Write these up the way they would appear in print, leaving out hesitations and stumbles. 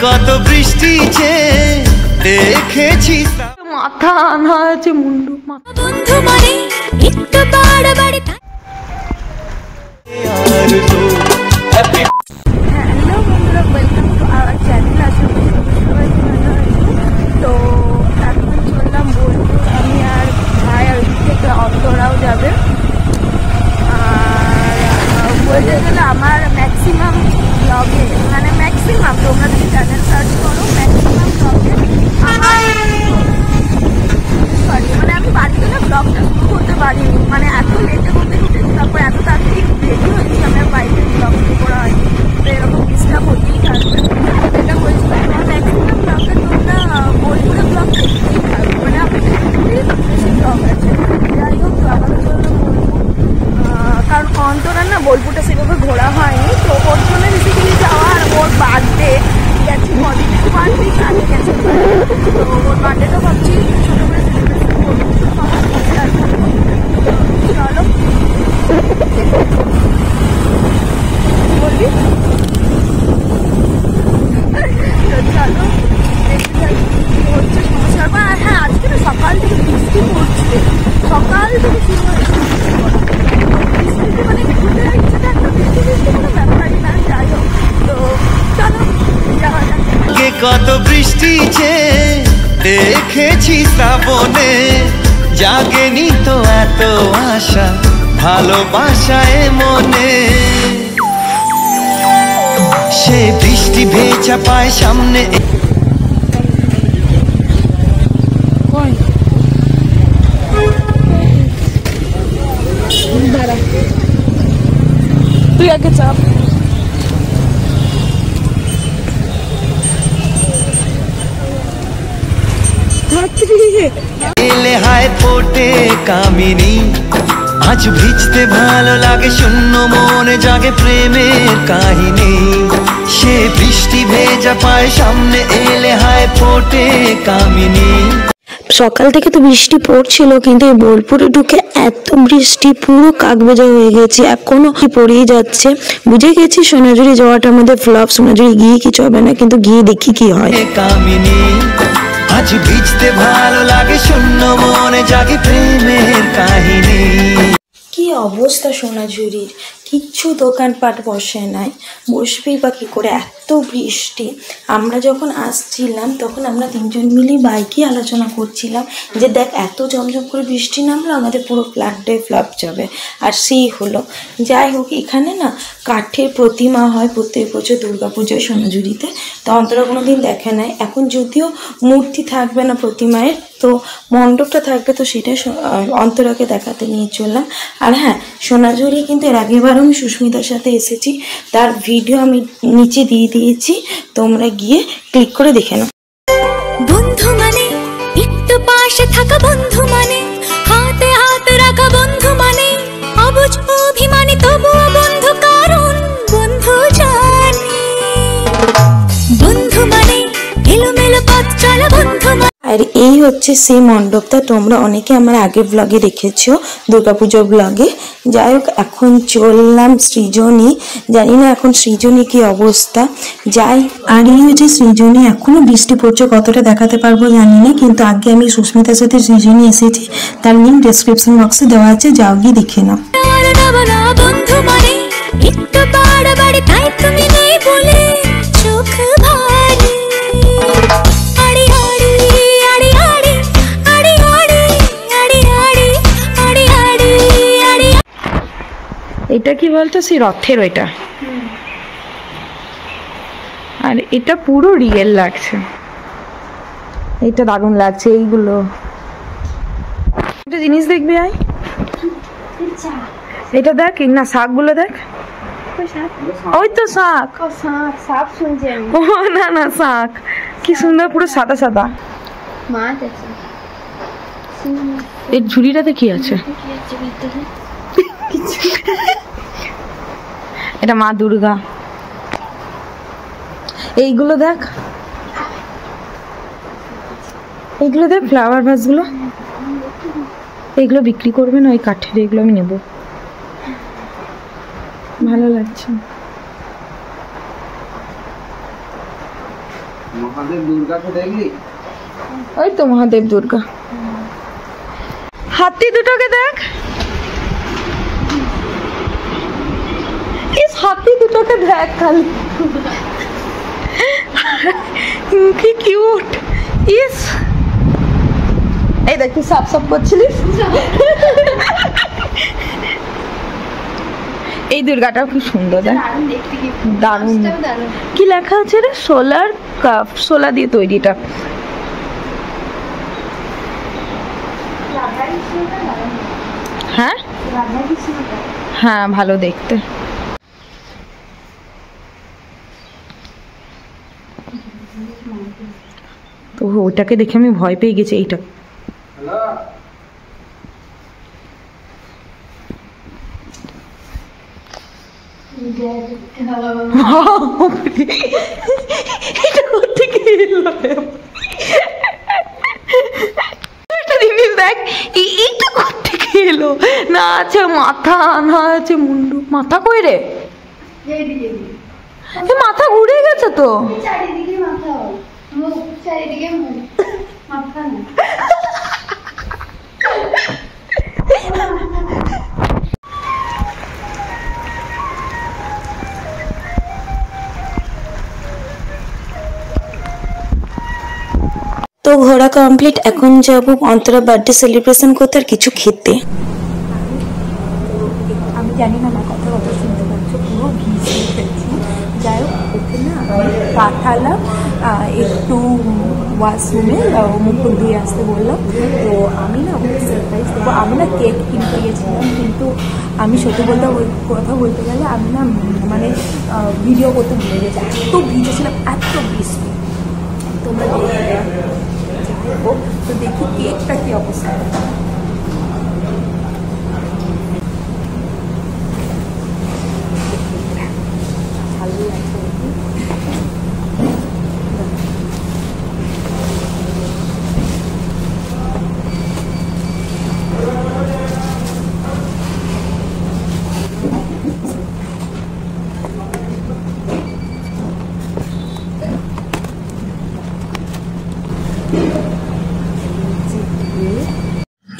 কত বৃষ্টি যে দেখেছি মাথা আনা আছে মুন্ডু বন্ধু মানে একটু বাড়াবাড়ি। হ্যালো বন্ধুরা, ওয়েলকাম টু আওয়ার চ্যানেল। আসলে তো এখন চললাম বোলপুর, আমি আর ভাই আর ওই থেকে অন্তরাও যাবে। আর বলতে গেলে আমার ম্যাক্সিমাম ব্লগে, মানে ম্যাক্সিমাম তোমরা যদি চ্যানেল সার্চ করো ম্যাক্সিমাম ব্লগে আমার সরি মানে আমি বাড়িতে না ব্লগটা শুরু করতে পারিনি, মানে এত লেটে করতে উঠেছি, তারপর এত তাড়াতাড়ি রেডি হয়েছি আমি আর বাইরে ব্লগ শুরু করা হয়নি। তো এরকম ডিস্টার্ব হতেই থাকবে, যেটা বলছিলাম আমার ম্যাক্সিমাম ব্লগে তোমরা বোলপুরে ব্লগ দেখতেই থাকবে, মানে আমাদের বেশি ব্লগ আছে। যাই হোক, তো আমাদের জন্য কারণ অন্তরা না বোলপুরটা সেভাবে ঘোরা হয়নি, তো ওর জন্য বেসিক্যালি যাওয়া। আর ওর বার্থডে গেছে কদিন, 1 week আগে গেছে, তো ওর বার্থডেটা ভাবছি ছোটো করে চলো বলবি তো চলো দেখতে যাই কী হচ্ছে সমস্যা। আর হ্যাঁ, আজকে না সকাল থেকে বৃষ্টি পড়ছে, সকাল থেকে শুরু হয়েছে বৃষ্টিতে, মানে ঘুরতে ইচ্ছেটা একটা বৃষ্টি কোনো ব্যাপারই না। যাই হোক, তো চলো যাওয়া যাক। কত বৃষ্টি যে দেখেছি শ্রাবণে, জাগেনি তো এত আশা ভালোবাসায় মনে। সে বৃষ্টি ভেজা পায় সামনে, তুই আগে চাপ। এলে হায় ফোটে কামিনী, আজ ভিজতে ভালো লাগে, শূন্য মনে জাগে প্রেমের কাহিনী। সে বৃষ্টি ভেজা পায় সামনে, এলে হায় ফোটে কামিনী। সকাল থেকে তো বৃষ্টি পড়ছিল, কিন্তু এই বোলপুরে ঢুকে এত বৃষ্টি, পুরো কাকভেজা হয়ে গেছে, এখনো কি পড়েই যাচ্ছে। বুঝে গেছি সোনাঝুরি যাওয়াটা আমাদের ফ্লপ, সোনাঝুরি গিয়ে কিছু হবে না, কিন্তু গিয়ে দেখি কি হয়। কামিনী আজ ভিজতে ভালো লাগে, শূন্য মনে জাগে প্রেমের কাহিনী। কি অবস্থা সোনাঝুরির, কিচ্ছু দোকানপাট বসে নাই, বসবেই বা কী করে, এত বৃষ্টি। আমরা যখন আসছিলাম তখন আমরা তিনজন মিলেই বাইকে আলোচনা করছিলাম যে দেখ এত জমজম করে বৃষ্টি নামলো, আমাদের পুরো ফ্ল্যাটটাই ফ্লপ যাবে। আর সেই হলো। যাই হোক, এখানে না কাঠের প্রতিমা হয় প্রত্যেক বছর দুর্গাপুজোয় সোনাঝুরিতে, তো অন্তরা কোনো দিন দেখে নাই। এখন যদিও মূর্তি থাকবে না প্রতিমায়ের, তো মণ্ডপটা থাকবে, তো সেটাই অন্তরাকে দেখাতে নিয়ে চললাম। আর হ্যাঁ, সোনাঝুরি কিন্তু এর আগেবারও আমি সুস্মিতার সাথে এসেছি, তার ভিডিও আমি নিচে দিয়ে দিয়েছি, তোমরা গিয়ে ক্লিক করে দেখে নাও। বন্ধু মানে একটু পাশে থাকা, বন্ধু মানে হাতে হাত রাখা, বন্ধু মানে অবুঝ অভিমানী তবুও বন্ধু, কারণ বন্ধু জানে। বন্ধু মানে এলোমেলো পথ চলা, বন্ধু মানে। আর এই হচ্ছে সেই মণ্ডপটা, তোমরা অনেকে আমার আগের ব্লগে দেখেছো, দুর্গাপুজোর ব্লগে। যাই হোক, এখন চললাম সৃজনী, জানি না এখন সৃজনী কি অবস্থা। যাই, আর এই হচ্ছে সৃজনী, এখনো বৃষ্টি পড়ছে, কতটা দেখাতে পারবো জানি না, কিন্তু আগে আমি সুস্মিতার সাথে সৃজনী এসেছি, তার লিঙ্ক ডেসক্রিপশন বক্সে দেওয়া আছে, যাও গিয়ে দেখে নাও। বন্ধু মানে একটু বাড়াবাড়ি, তাই তুমি নেই বলে চোখ ভারী। আড়ি আড়ি আড়ি আড়ি আড়ি আড়ি আড়ি আড়ি আড়ি আড়ি আড়ি। এটা কি বলতো, সেই রথের ওইটা, আর এটা পুরো রিয়েল লাগছে, এটা দারুণ লাগছে। এইগুলো একটা জিনিস দেখবি, আয় এটা দেখ না, শাকগুলো দেখ, ওই তো শাক, সাপ শুনছি আমি। ও না না, শাক কি সুন্দর, পুরো সাদা সাদা। মাছ আছে, এই ঝুড়িটাতে কি আছে? এটা মা দুর্গা। এইগুলো দেখ, এইগুলো দেখ, ফ্লাওয়ার ভাসগুলো, এগুলো বিক্রি করবে না, ওই কাঠের, এগুলো আমি নেব, ভালো লাগছে। মহাদেব দুর্গাকে দেখলি? ওই তো মহাদেব দুর্গা। হাতি দুটোকে দেখ, ইস হাতি দুটোকে দেখ খালি, কি কিউট। ইস এই দেখ তুই সাপ সাপ করছিলিস। এই দুর্গাটা খুব সুন্দর, দেখ দারুণ। কি লেখা আছে রে? সোলার কাপ, সোলা দিয়ে তৈরিটা। হ্যাঁ হ্যাঁ ভালো দেখতে। তো ওটাকে দেখে আমি ভয় পেয়ে গেছি। এইটা এলো না, আছে মাথা, না আছে মুন্ডু। মাথা কই রে? মাথা ঘুরে গেছে তো। চারিদিকে মাথা, মুখ চারিদিকে মুখ, মাথা না। তো ঘোরা কমপ্লিট। এখন যাব অন্তরা বার্থডে সেলিব্রেশন করতে আর কিছু খেতে। আমি জানি না আমার কথা কত শুনতে পাচ্ছ, পুরো ভিজে ফেলছি। যাই হোক ওকে না পাঠালাম একটু ওয়াশরুমে মুখ ধুয়ে আসতে বললাম। তো আমি না ওকে সারপ্রাইজ দেবো। আমি না কেক কিনতে গেছিলাম, কিন্তু আমি সত্যি বলতে কথা বলতে গেলে আমি না মানে ভিডিও করতে ভুলে গেছি। এত ভিজেছিলাম, এত বৃষ্টি। তোমরা দেখে যাইবো, তো দেখি কেকটা কি অবস্থা। ভালো লাগছে।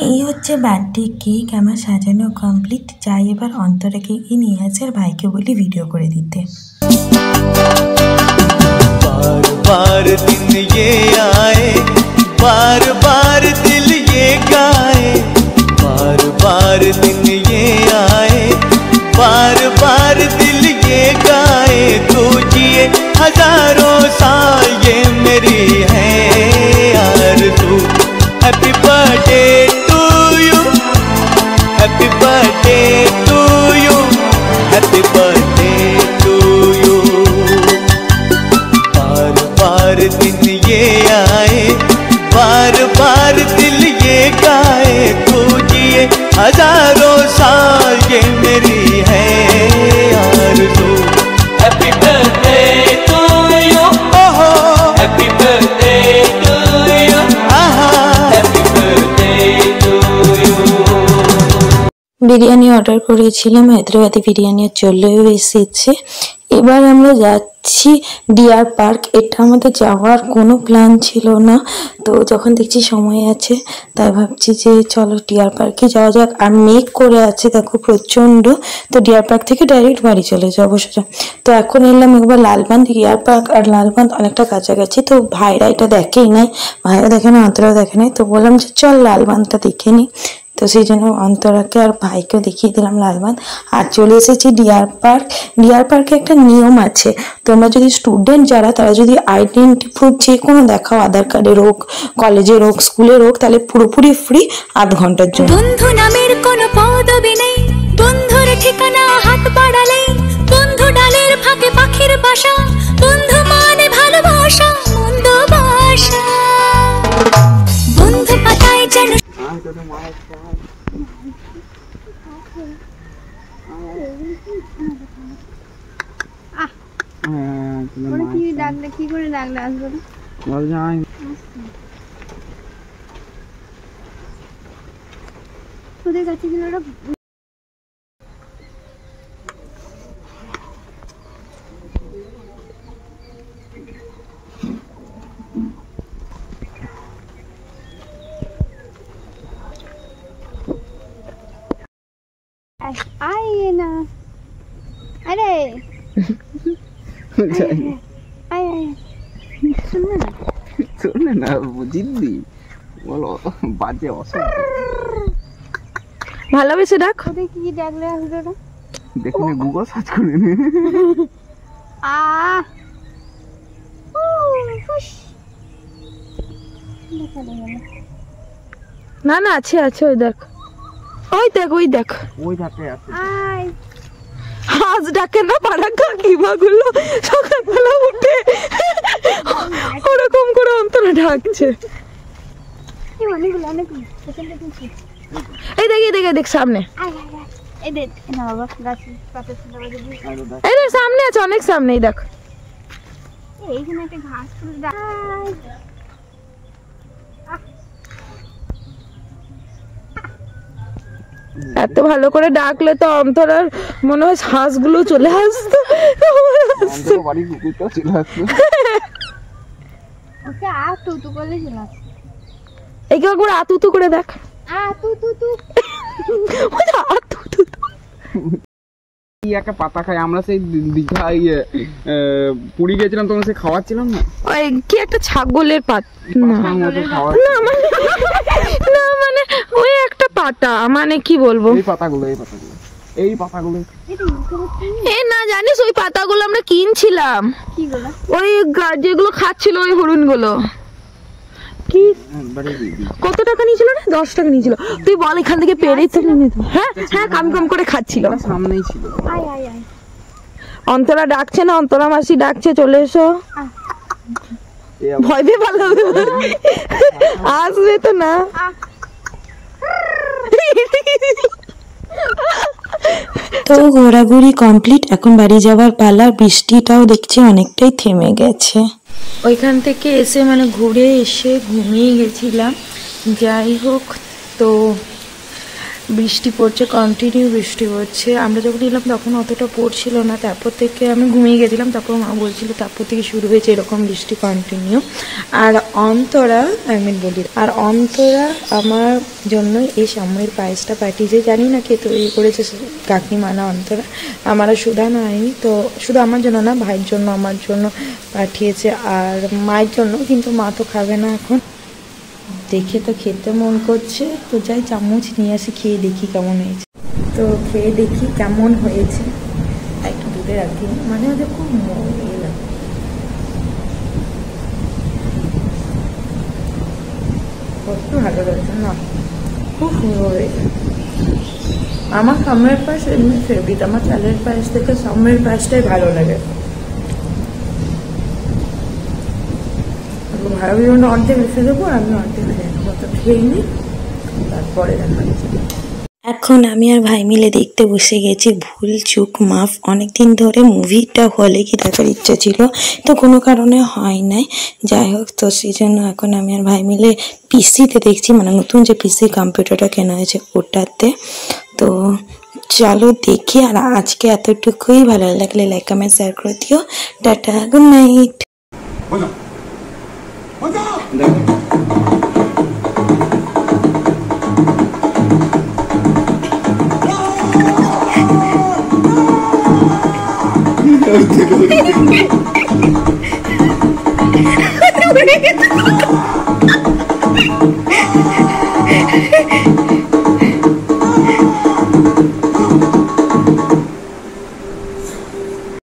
এই হচ্ছে বার্থডে কেক, আমার সাজানো কমপ্লিট। যাই এবার অন্তরা কেকই নিয়ে আসে আর ভাইকে বলি ভিডিও করে দিতে। बार बार दिन ये आए, बार बार दिल ये गाए, बार बार दिन ये आए, बार बार दिल ये गाए। तू जिए हजारों साल ये मेरी है आरज़ू। Happy birthday to you, happy birthday to you, happy birthday to you. बार बार दिन ये आए, बार बार दिल ये गाए। तू जिए हजारों साल ये मेरी है आरज़ू। हैप्पी बर्थडे टू यू, ओहो हैप्पी बर्थडे टू यू, आहा happy birthday to you. Biryani order করেছিলাম, হায়দ্রাবাদি বিরিয়ানি চলেও এসেছে। এবার আমরা যাচ্ছি ডিয়ার পার্ক। এটা আমাদের যাওয়ার কোনো প্ল্যান ছিল না, তো যখন দেখছি সময় আছে তাই ভাবছি যে চলো ডিয়ার পার্কে যাওয়া যাক। আর মেঘ করে আছে দেখো প্রচণ্ড, তো ডিয়ার পার্ক থেকে ডাইরেক্ট বাড়ি চলে যাবো সোজা। তো এখন এলাম একবার লালবাঁধ। ডিয়ার পার্ক আর লালবাঁধ অনেকটা কাছাকাছি, তো ভাইরা এটা দেখেই নাই, ভাইরা দেখে না, অন্তরাও দেখে নাই। তো বললাম যে চল লালবাঁধটা দেখে নিই। তো সেই জন্য অন্তরাকে আর ভাইকেও দেখিয়ে দিলাম লালবাঁধ। আর চলে এসেছি ডিয়ার পার্ক। ডিয়ার পার্কে একটা নিয়ম আছে, তোমরা যদি স্টুডেন্ট যারা, তারা যদি আইডেন্টি প্রুফ যে কোনো দেখাও, আধার কার্ডের হোক, কলেজের হোক, স্কুলের হোক, তাহলে পুরোপুরি ফ্রি 8 ঘন্টার জন্য। বন্ধু নামের কোনো পদবি নেই, বন্ধুর ঠিকানা হাত বাড়ালেই, বন্ধু ডালের ফাঁকে পাখির বাসা, বন্ধু মানে ভালোবাসা, মন্দ বাসা, বন্ধু পাতায় যেন কি ডাকলে, কি করে ডাকলে আসবে না? তোদের কাছে ছিল ওটা। শুনে না জিদ্দি বলো বাজে অসভ্য। ভালোবেসে ডাক। কি ডাকলে আসবে না? দেখুন গুগল সার্চ করে নে। না না আছে আছে, ওই দেখ ওই দেখ ওই দেখ ওই ধাতে আছে। হাঁস ডাকে না পাড়া কাকিমা গুলো সকালবেলা উঠে ওরকম করে অন্তরা ডাকছে। এই দেখ এই দেখ এই দেখ সামনে, এই দেখ না বাবা গাছ পাতা ছিল এই দেখ সামনে আছে, অনেক সামনে। এই দেখ এইখানে একটা ঘাস ফুল এত ভালো করে ডাকলে তো অন্তরার মনে হয় হাঁসগুলো চলে আসতো। বাড়ি কুকুরটাও চলে আসতো। ওকে আ তু তু করলে চলে আসে। এই কি একবার আতুতু করে দেখ। আ তু তু তু আতুতু কি একটা পাতা খাই আমরা সেই দীঘা পুরী গেছিলাম তখন সে খাওয়াচ্ছিলাম না, ওই কি একটা ছাগলের পাতা না মানে ওই একটা পাতা, মানে কি বলবো, এই পাতাগুলো এ না জানিস ওই পাতাগুলো আমরা কিনছিলাম, ওই যেগুলো খাচ্ছিল ওই হরিণ গুলো। কি কত টাকা নিয়েছিল রে? 10 টাকা নিয়েছিল। তুই বল এখান থেকে পেরে তো নিয়ে নিত। হ্যাঁ হ্যাঁ কাম কাম করে খাচ্ছিল, সামনেই ছিল। অন্তরা ডাকছে না, অন্তরা মাসি ডাকছে, চলে এসো। ভয় পেয়ে ভালো আসবে তো না। তো ঘোরাঘুরি কমপ্লিট, এখন বাড়ি যাওয়ার পালা। বৃষ্টিটাও দেখছি অনেকটাই থেমে গেছে। ওইখান থেকে এসে মানে ঘুরে এসে ঘুমিয়ে গেছিলাম। যাই হোক, তো বৃষ্টি পড়ছে, কন্টিনিউ বৃষ্টি পড়ছে। আমরা যখন এলাম তখন অতটা পড়ছিল না, তারপর থেকে আমি ঘুমিয়ে গেছিলাম। তারপর মা বলছিল তারপর থেকে শুরু হয়েছে এরকম বৃষ্টি কন্টিনিউ। আর অন্তরা অন্তরা আমার জন্য এই সামনের পায়েসটা পাঠিয়েছে। জানি না কে তৈরি করেছে, কাকিমা না অন্তরা, আমার আর সুধা হয়নি। তো শুধু আমার জন্য না, ভাইয়ের জন্য আমার জন্য পাঠিয়েছে আর মায়ের জন্য, কিন্তু মা তো খাবে না এখন। দেখে তো খেতে মন করছে, তো যাই চামচ নিয়ে আসি, খেয়ে দেখি কেমন হয়েছে। তো খেয়ে দেখি কেমন হয়েছে। একটু দূরে রাখি, মানে ওদের খুব ইয়ে লাগে। কত ভালো লাগছে না, খুব সুন্দর হয়েছে। আমার সামনের পাশ এমনি ফেভারিট, আমার চালের পায়েস থেকে সামনের পাশটাই ভালো লাগে। ভাবি অর্ধেক রেখে দেবো, আমি অর্ধেক রেখে দেবো, তো খেয়ে নিই, তারপরে দেখা যাচ্ছে। এখন আমি আর ভাই মিলে দেখতে বসে গেছি ভুল চুক মাফ। অনেকদিন ধরে মুভিটা হলে কি দেখার ইচ্ছা ছিল, তো কোনো কারণে হয় নাই। যাই হোক, তো সেই জন্য এখন আমি আর ভাই মিলে পিসিতে দেখছি, মানে নতুন যে পিসি কম্পিউটারটা কেনা হয়েছে ওটাতে। তো চলো দেখি। আর আজকে এতটুকুই, ভালো লাগলে লাইক কমেন্ট শেয়ার করে দিও। Tata, good night. দেখো